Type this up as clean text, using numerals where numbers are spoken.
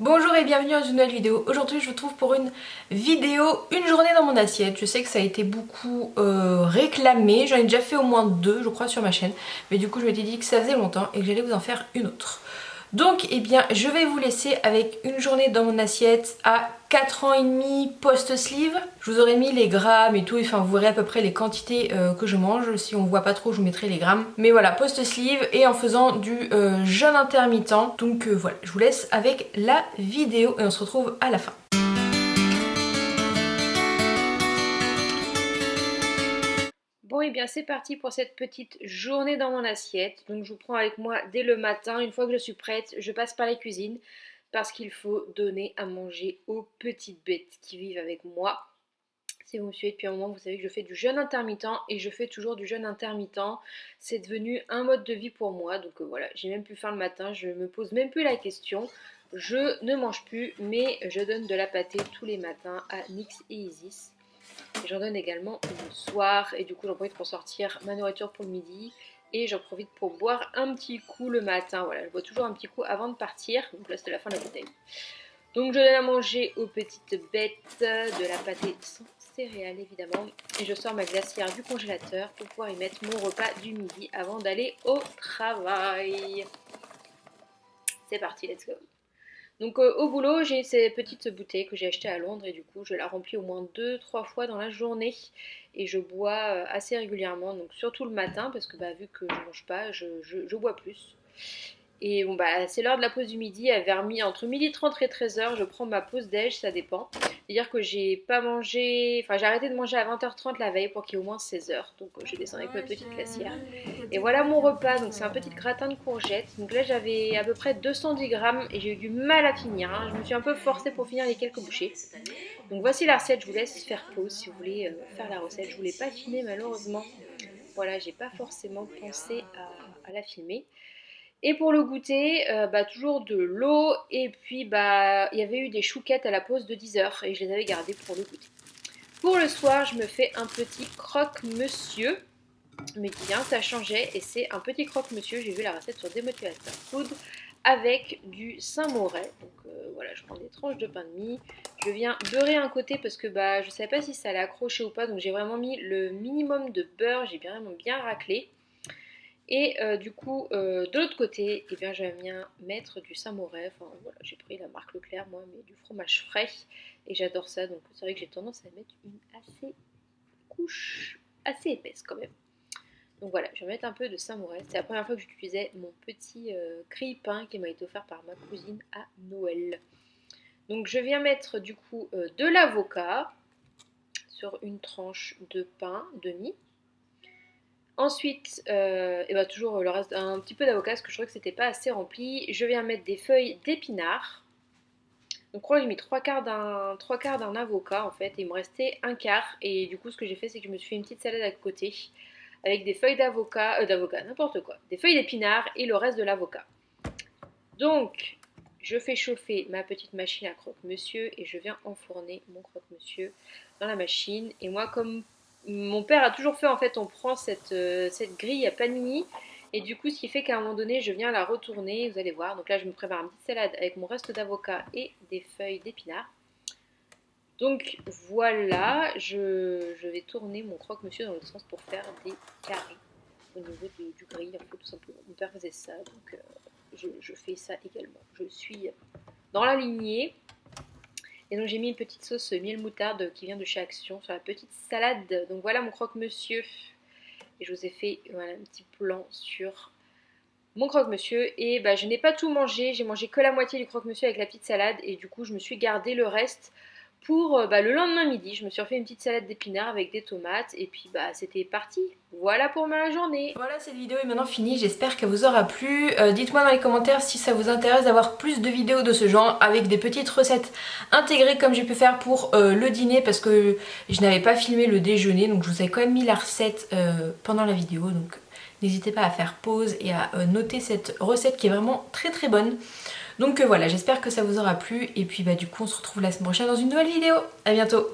Bonjour et bienvenue dans une nouvelle vidéo. Aujourd'hui je vous retrouve pour une vidéo une journée dans mon assiette. Je sais que ça a été beaucoup réclamé, j'en ai déjà fait au moins deux je crois sur ma chaîne. Mais du coup je m'étais dit que ça faisait longtemps et que j'allais vous en faire une autre. Donc eh bien je vais vous laisser avec une journée dans mon assiette à 4 ans et demi post-sleeve. Je vous aurais mis les grammes et tout, enfin vous verrez à peu près les quantités que je mange. Si on voit pas trop je vous mettrai les grammes. Mais voilà, post-sleeve et en faisant du jeûne intermittent. Donc voilà, je vous laisse avec la vidéo et on se retrouve à la fin. Bon et bien c'est parti pour cette petite journée dans mon assiette. Donc je vous prends avec moi dès le matin. Une fois que je suis prête, je passe par la cuisine parce qu'il faut donner à manger aux petites bêtes qui vivent avec moi. Si vous me suivez depuis un moment, vous savez que je fais du jeûne intermittent et je fais toujours du jeûne intermittent. C'est devenu un mode de vie pour moi. Donc voilà, j'ai même plus faim le matin, je me pose même plus la question. Je ne mange plus, mais je donne de la pâtée tous les matins à Nix et Isis. J'en donne également le soir et du coup j'en profite pour sortir ma nourriture pour le midi et j'en profite pour boire un petit coup le matin. Voilà, je bois toujours un petit coup avant de partir, donc là c'était la fin de la bouteille. Donc je donne à manger aux petites bêtes de la pâtée sans céréales évidemment et je sors ma glacière du congélateur pour pouvoir y mettre mon repas du midi avant d'aller au travail. C'est parti, let's go. Donc au boulot, j'ai ces petites bouteilles que j'ai achetées à Londres et du coup je la remplis au moins 2-3 fois dans la journée et je bois assez régulièrement, donc surtout le matin parce que vu que je mange pas, je bois plus. Et bon c'est l'heure de la pause du midi, vers entre 12h30 et 13h, je prends ma pause déj, ça dépend. C'est-à-dire que j'ai pas mangé, j'ai arrêté de manger à 20h30 la veille pour qu'il y ait au moins 16h. Donc je descends avec ma petite glacière. Et voilà mon repas, donc c'est un petit gratin de courgettes. Donc là j'avais à peu près 210 grammes et j'ai eu du mal à finir. Je me suis un peu forcée pour finir les quelques bouchées. Donc voici la recette, je vous laisse faire pause si vous voulez faire la recette. Je ne voulais pas filmer malheureusement. Voilà, j'ai pas forcément pensé à la filmer. Et pour le goûter, toujours de l'eau et puis il y avait eu des chouquettes à la pause de 10h et je les avais gardées pour le goûter. Pour le soir, je me fais un petit croque-monsieur, mais bien ça changeait et c'est un petit croque-monsieur, j'ai vu la recette sur Demotivator Food avec du Saint-Moret. Donc voilà, je prends des tranches de pain de mie, je viens beurrer un côté parce que je ne savais pas si ça allait accrocher ou pas, donc j'ai vraiment mis le minimum de beurre, j'ai vraiment bien raclé. Et du coup, de l'autre côté, je viens mettre du Saint-Moret. Enfin voilà, j'ai pris la marque Leclerc, moi, mais du fromage frais. Et j'adore ça, donc c'est vrai que j'ai tendance à mettre une couche assez épaisse quand même. Donc voilà, je vais mettre un peu de Saint-Moret. C'est la première fois que j'utilisais mon petit grille-pain qui m'a été offert par ma cousine à Noël. Donc je viens mettre du coup de l'avocat sur une tranche de pain de mie. Ensuite, toujours le reste, un petit peu d'avocat parce que je trouvais que c'était pas assez rempli. Je viens mettre des feuilles d'épinards. Donc je crois que j'ai mis trois quarts d'un avocat en fait. Et il me restait un quart. Et du coup ce que j'ai fait c'est que je me suis fait une petite salade à côté. Avec des feuilles d'avocat, n'importe quoi. Des feuilles d'épinards et le reste de l'avocat. Donc je fais chauffer ma petite machine à croque-monsieur. Et je viens enfourner mon croque-monsieur dans la machine. Et moi comme mon père a toujours fait en fait, on prend cette grille à panini et du coup ce qui fait qu'à un moment donné je viens la retourner, vous allez voir. Donc là je me prépare une petite salade avec mon reste d'avocat et des feuilles d'épinards. Donc voilà, je vais tourner mon croque-monsieur dans l'autre sens pour faire des carrés au niveau du grill en fait, tout simplement. Mon père faisait ça, donc je fais ça également. Je suis dans la lignée. Et donc j'ai mis une petite sauce miel moutarde qui vient de chez Action sur la petite salade. Donc voilà mon croque-monsieur. Et je vous ai fait un petit plan sur mon croque-monsieur. Et je n'ai pas tout mangé. J'ai mangé que la moitié du croque-monsieur avec la petite salade. Et du coup je me suis gardé le reste pour le lendemain midi. Je me suis refait une petite salade d'épinards avec des tomates. Et puis c'était parti. Voilà pour ma journée. Voilà, cette vidéo est maintenant finie, j'espère qu'elle vous aura plu. Dites-moi dans les commentaires si ça vous intéresse d'avoir plus de vidéos de ce genre avec des petites recettes intégrées comme j'ai pu faire pour le dîner parce que je n'avais pas filmé le déjeuner, donc je vous ai quand même mis la recette pendant la vidéo, donc n'hésitez pas à faire pause et à noter cette recette qui est vraiment très très bonne. Donc voilà, j'espère que ça vous aura plu et puis du coup on se retrouve la semaine prochaine dans une nouvelle vidéo. À bientôt.